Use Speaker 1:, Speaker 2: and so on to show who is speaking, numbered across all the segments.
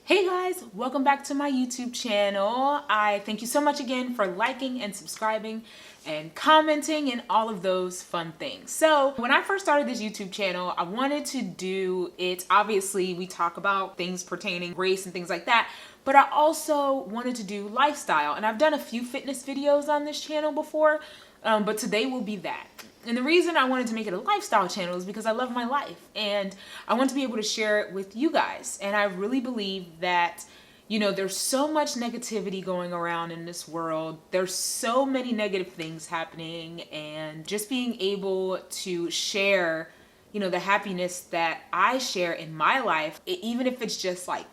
Speaker 1: Hey guys, welcome back to my YouTube channel. I thank you so much again for liking and subscribing and commenting and all of those fun things. So when I first started this YouTube channel, I wanted to do it, obviously we talk about things pertaining race and things like that, but I also wanted to do lifestyle, and I've done a few fitness videos on this channel before, but today will be that. And the reason I wanted to make it a lifestyle channel is because I love my life and I want to be able to share it with you guys. And I really believe that, you know, there's so much negativity going around in this world. There's so many negative things happening, and just being able to share, you know, the happiness that I share in my life, even if it's just like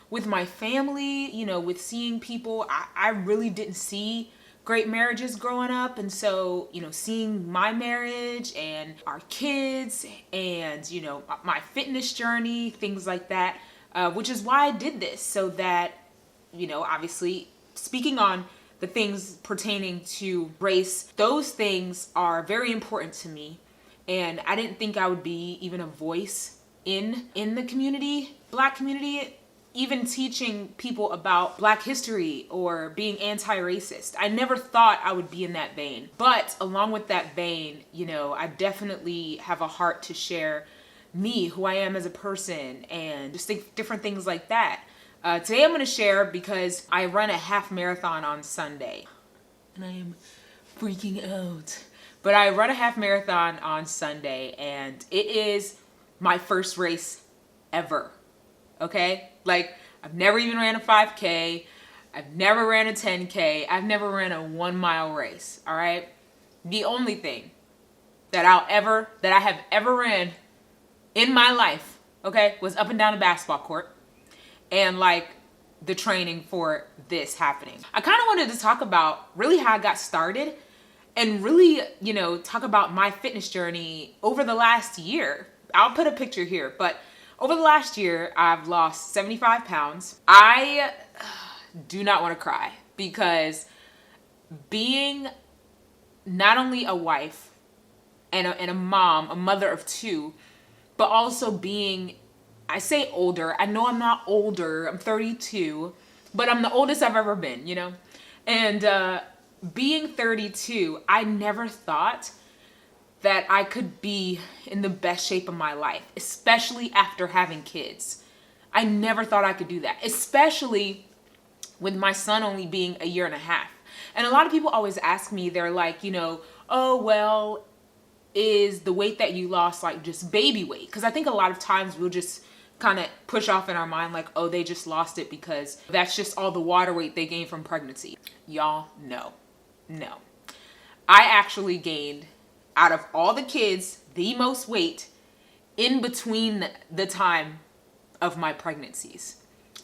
Speaker 1: with my family, you know, with seeing people I really didn't see great marriages growing up, and so, you know, seeing my marriage and our kids and, you know, my fitness journey, things like that, which is why I did this, so that, you know, obviously speaking on the things pertaining to race, those things are very important to me, and I didn't think I would be even a voice in the community, Black community, even teaching people about Black history or being anti-racist. I never thought I would be in that vein. But along with that vein, you know, I definitely have a heart to share me, who I am as a person, and just think different things like that. Today I'm going to share because I run a half marathon on Sunday. And I am freaking out. But I run a half marathon on Sunday, and it is my first race ever. Okay? Like, I've never even ran a 5K. I've never ran a 10K. I've never ran a 1 mile race. All right? The only thing that I have ever ran in my life, okay, was up and down a basketball court, and like the training for this happening. I kind of wanted to talk about really how I got started, and really, you know, talk about my fitness journey over the last year. I'll put a picture here, but over the last year, I've lost 75 pounds. I do not want to cry, because being not only a wife and a mom, a mother of two, but also being, I say older, I know I'm not older, I'm 32, but I'm the oldest I've ever been, you know? And being 32, I never thought that I could be in the best shape of my life, especially after having kids. I never thought I could do that, especially with my son only being a year and a half. And a lot of people always ask me, they're like, you know, oh, well, is the weight that you lost like just baby weight? Because I think a lot of times we'll just kind of push off in our mind like, oh, they just lost it because that's just all the water weight they gained from pregnancy. Y'all, no. I actually gained, out of all the kids, the most weight in between the time of my pregnancies.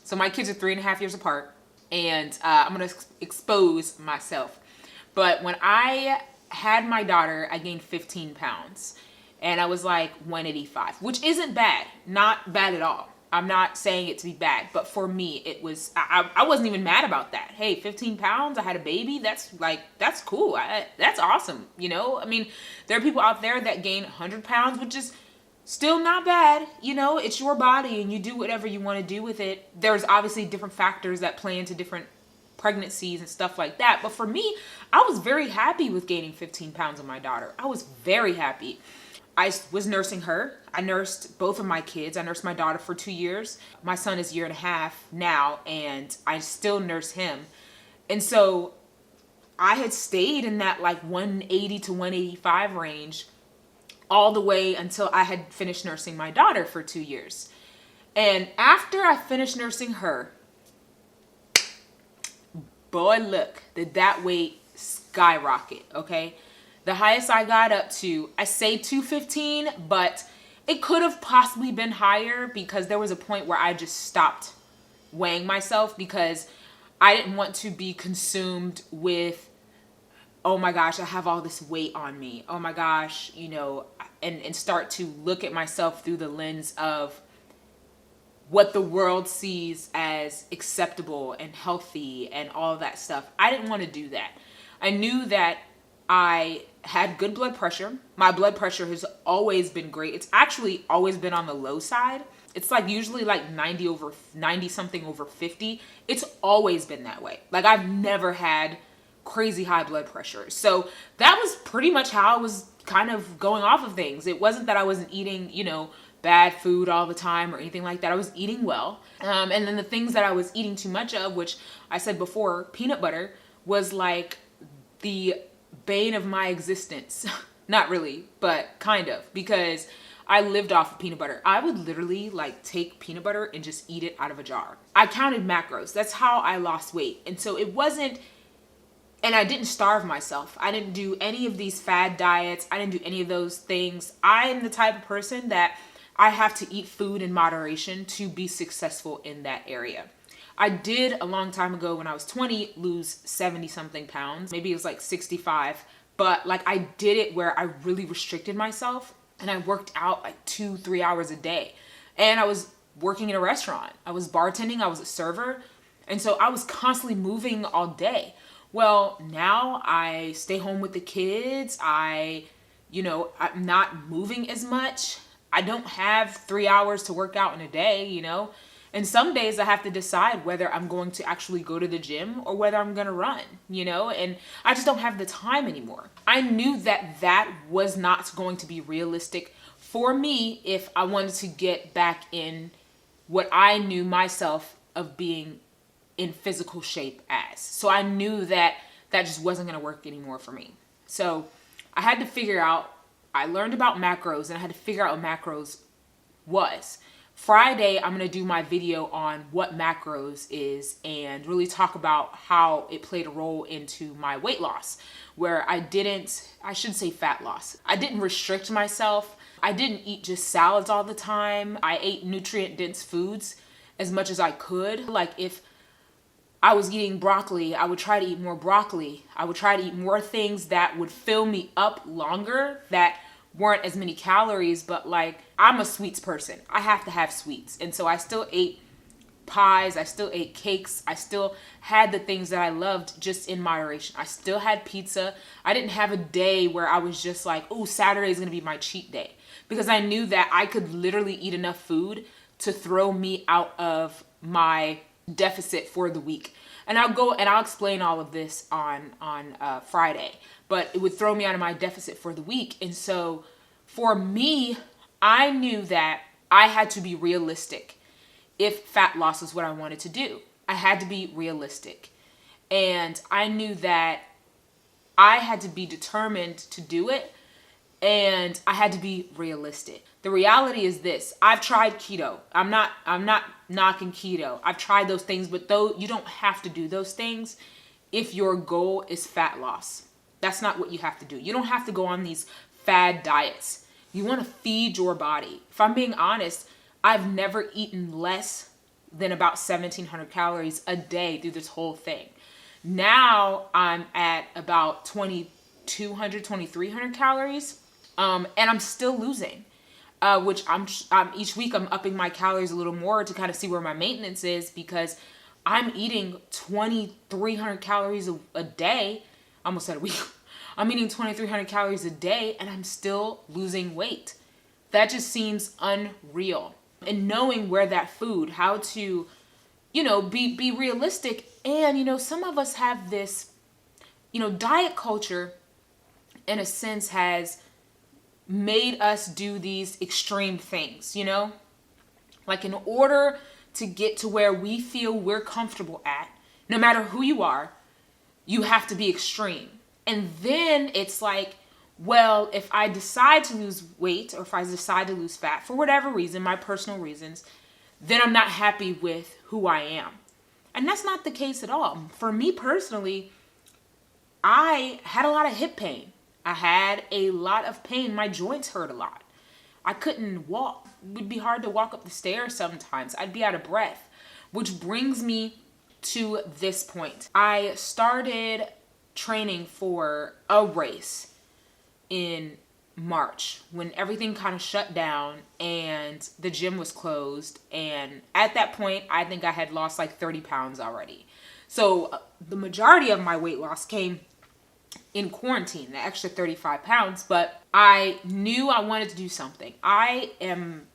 Speaker 1: So my kids are 3.5 years apart, and I'm gonna expose myself. But when I had my daughter, I gained 15 pounds, and I was like 185, which isn't bad, not bad at all. I'm not saying it to be bad, but for me, it was, I wasn't even mad about that. Hey, 15 pounds, I had a baby, that's cool, that's awesome, you know? I mean, there are people out there that gain 100 pounds, which is still not bad, you know? It's your body, and you do whatever you want to do with it. There's obviously different factors that play into different pregnancies and stuff like that, but for me, I was very happy with gaining 15 pounds on my daughter. I was very happy. I was nursing her. I nursed both of my kids. I nursed my daughter for 2 years. My son is a year and a half now, and I still nurse him. And so I had stayed in that like 180 to 185 range all the way until I had finished nursing my daughter for 2 years. And after I finished nursing her, boy, look, did that weight skyrocket, okay? The highest I got up to, I say 215, but it could have possibly been higher, because there was a point where I just stopped weighing myself because I didn't want to be consumed with, oh my gosh, I have all this weight on me. Oh my gosh, you know, and start to look at myself through the lens of what the world sees as acceptable and healthy and all that stuff. I didn't want to do that. I knew that I had good blood pressure. My blood pressure has always been great. It's actually always been on the low side. It's like usually like 90 something over 50. It's always been that way. Like I've never had crazy high blood pressure. So that was pretty much how I was kind of going off of things. It wasn't that I wasn't eating, bad food all the time or anything like that. I was eating well. And then the things that I was eating too much of, which I said before, peanut butter was like the bane of my existence. Not really, but kind of, because I lived off of peanut butter. I would literally like take peanut butter and just eat it out of a jar. I counted macros. That's how I lost weight. And so it wasn't, and I didn't starve myself. I didn't do any of these fad diets. I didn't do any of those things. I am the type of person that I have to eat food in moderation to be successful in that area. I did a long time ago when I was 20 lose 70 something pounds. Maybe it was like 65. But like I did it where I really restricted myself and I worked out like 2-3 hours a day. And I was working in a restaurant. I was bartending. I was a server. And so I was constantly moving all day. Well, now I stay home with the kids. I'm not moving as much. I don't have 3 hours to work out in a day, And some days I have to decide whether I'm going to actually go to the gym or whether I'm going to run, And I just don't have the time anymore. I knew that was not going to be realistic for me if I wanted to get back in what I knew myself of being in physical shape as. So I knew that just wasn't going to work anymore for me. So I had to figure out, I learned about macros and I had to figure out what macros was. Friday, I'm going to do my video on what macros is and really talk about how it played a role into my weight loss, where I should say fat loss. I didn't restrict myself. I didn't eat just salads all the time. I ate nutrient dense foods as much as I could. Like if I was eating broccoli, I would try to eat more broccoli. I would try to eat more things that would fill me up longer, that weren't as many calories, but like I'm a sweets person. I have to have sweets. And so I still ate pies. I still ate cakes. I still had the things that I loved just in moderation. I still had pizza. I didn't have a day where I was just like, oh, Saturday is going to be my cheat day, because I knew that I could literally eat enough food to throw me out of my deficit for the week. And I'll explain all of this on Friday, but it would throw me out of my deficit for the week. And so for me, I knew that I had to be realistic if fat loss is what I wanted to do. I had to be realistic. And I knew that I had to be determined to do it, and I had to be realistic. The reality is this: I've tried keto. I'm not knocking keto. I've tried those things, but though you don't have to do those things if your goal is fat loss. That's not what you have to do. You don't have to go on these fad diets. You want to feed your body. If I'm being honest, I've never eaten less than about 1,700 calories a day through this whole thing. Now I'm at about 2,200, 2,300 calories, and I'm still losing. Which I'm each week I'm upping my calories a little more to kind of see where my maintenance is, because I'm eating 2,300 calories a day. I almost said a week. I'm eating 2,300 calories a day and I'm still losing weight. That just seems unreal. And knowing where that food, how to, be realistic. And, some of us have this, diet culture in a sense has made us do these extreme things, like in order to get to where we feel we're comfortable at, no matter who you are, you have to be extreme. And then it's like, well, if I decide to lose weight or if I decide to lose fat for whatever reason, my personal reasons, then I'm not happy with who I am. And that's not the case at all. For me personally, I had a lot of hip pain. I had a lot of pain. My joints hurt a lot. I couldn't walk. It would be hard to walk up the stairs sometimes. I'd be out of breath, which brings me to this point. I started training for a race in March when everything kind of shut down and the gym was closed. And at that point, I think I had lost like 30 pounds already. So the majority of my weight loss came in quarantine, the extra 35 pounds, but I knew I wanted to do something. I am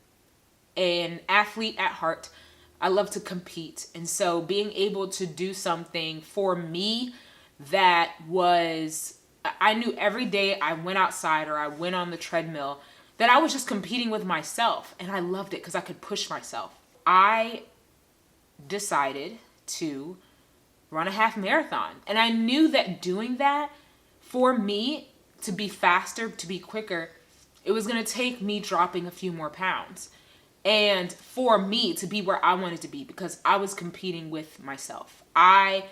Speaker 1: an athlete at heart. I love to compete. And so being able to do something for me that was, I knew every day I went outside or I went on the treadmill that I was just competing with myself. And I loved it because I could push myself. I decided to run a half marathon. And I knew that doing that for me to be faster, to be quicker, it was going to take me dropping a few more pounds. And for me to be where I wanted to be, because I was competing with myself. I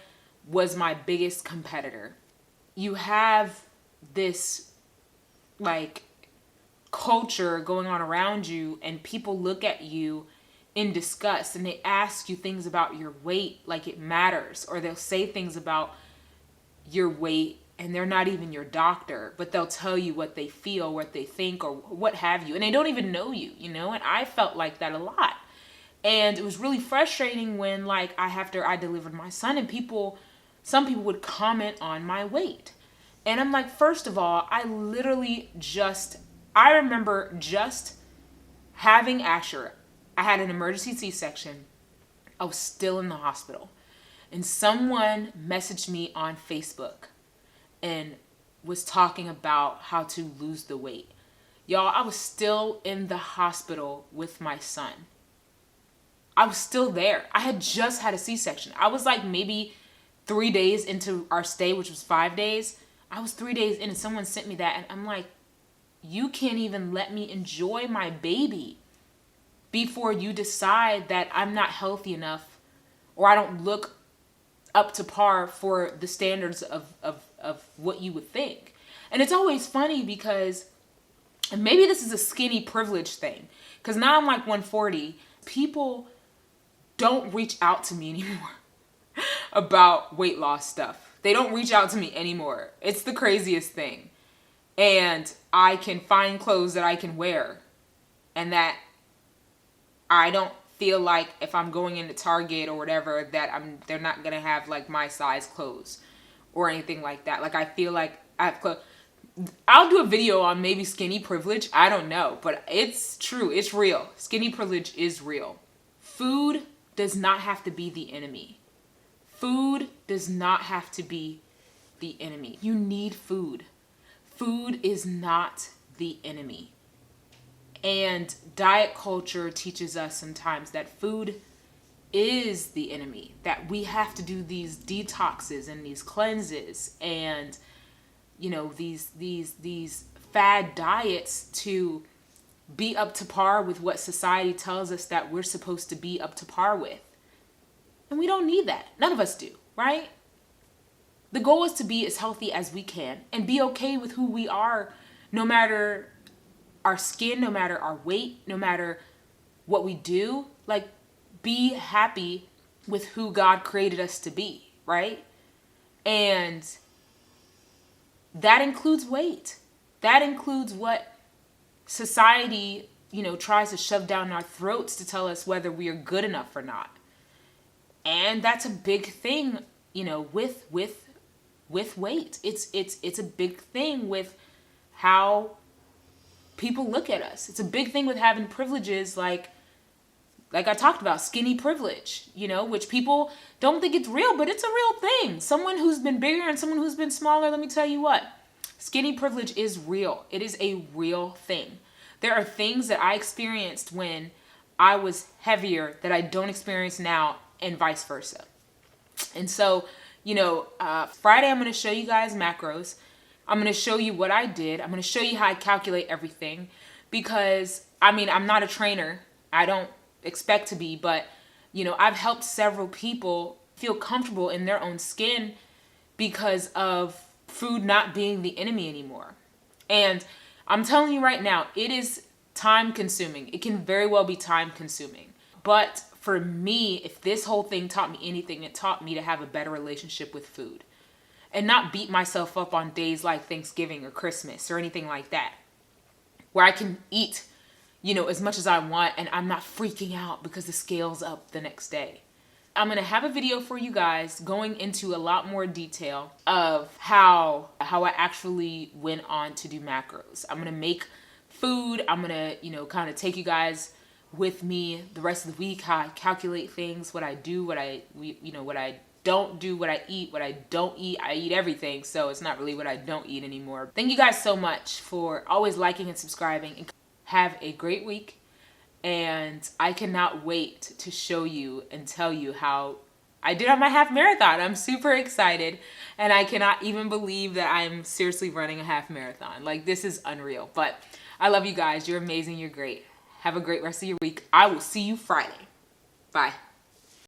Speaker 1: was my biggest competitor. You have this like culture going on around you, and people look at you in disgust and they ask you things about your weight like it matters, or they'll say things about your weight and they're not even your doctor, but they'll tell you what they feel, what they think, or what have you, and they don't even know you, you know. And I felt like that a lot, and it was really frustrating when, like, after I delivered my son, and some people would comment on my weight, and I'm like, first of all, I remember just having Asher. I had an emergency C-section. I was still in the hospital, and someone messaged me on Facebook and was talking about how to lose the weight. Y'all, I was still in the hospital with my son. I was still there. I had just had a C-section. I was like maybe 3 days into our stay, which was 5 days. I was 3 days in and someone sent me that, and I'm like, you can't even let me enjoy my baby before you decide that I'm not healthy enough or I don't look up to par for the standards of what you would think. And it's always funny because, and maybe this is a skinny privilege thing, because now I'm like 140, people don't reach out to me anymore about weight loss stuff. They don't reach out to me anymore. It's the craziest thing. And I can find clothes that I can wear, and that I don't feel like if I'm going into Target or whatever that they're not gonna have like my size clothes or anything like that. Like, I feel like I have clothes. I'll do a video on maybe skinny privilege. I don't know, but it's true. It's real. Skinny privilege is real. Food does not have to be the enemy. Food does not have to be the enemy. You need food. Food is not the enemy. And diet culture teaches us sometimes that food is the enemy, that we have to do these detoxes and these cleanses and, you know, these fad diets to be up to par with what society tells us that we're supposed to be up to par with. And we don't need that. None of us do, right? The goal is to be as healthy as we can and be okay with who we are, no matter our skin, no matter our weight, no matter what we do. Like, be happy with who God created us to be, right? And that includes weight. That includes what society, you know, tries to shove down our throats to tell us whether we are good enough or not. And that's a big thing, you know, with weight. It's a big thing with how people look at us. It's a big thing with having privileges like I talked about, skinny privilege, you know, which people don't think it's real, but it's a real thing. Someone who's been bigger and someone who's been smaller, let me tell you what, skinny privilege is real. It is a real thing. There are things that I experienced when I was heavier that I don't experience now, and vice versa. And so, you know, Friday I'm going to show you guys macros. I'm going to show you what I did. I'm going to show you how I calculate everything, because, I mean, I'm not a trainer. I don't expect to be, but, you know, I've helped several people feel comfortable in their own skin because of food not being the enemy anymore. And I'm telling you right now, it is time consuming. It can very well be time consuming. But for me, if this whole thing taught me anything, it taught me to have a better relationship with food and not beat myself up on days like Thanksgiving or Christmas or anything like that, where I can eat, you know, as much as I want and I'm not freaking out because the scale's up the next day. I'm going to have a video for you guys going into a lot more detail of how I actually went on to do macros. I'm going to make food. I'm going to, you know, kind of take you guys with me the rest of the week, how I calculate things, what I do, what I don't do, what I eat, what I don't eat. I eat everything, so it's not really what I don't eat anymore. Thank you guys so much for always liking and subscribing. And have a great week. And I cannot wait to show you and tell you how I did on my half marathon. I'm super excited, and I cannot even believe that I'm seriously running a half marathon. Like, this is unreal. But I love you guys. You're amazing. You're great. Have a great rest of your week. I will see you Friday. Bye.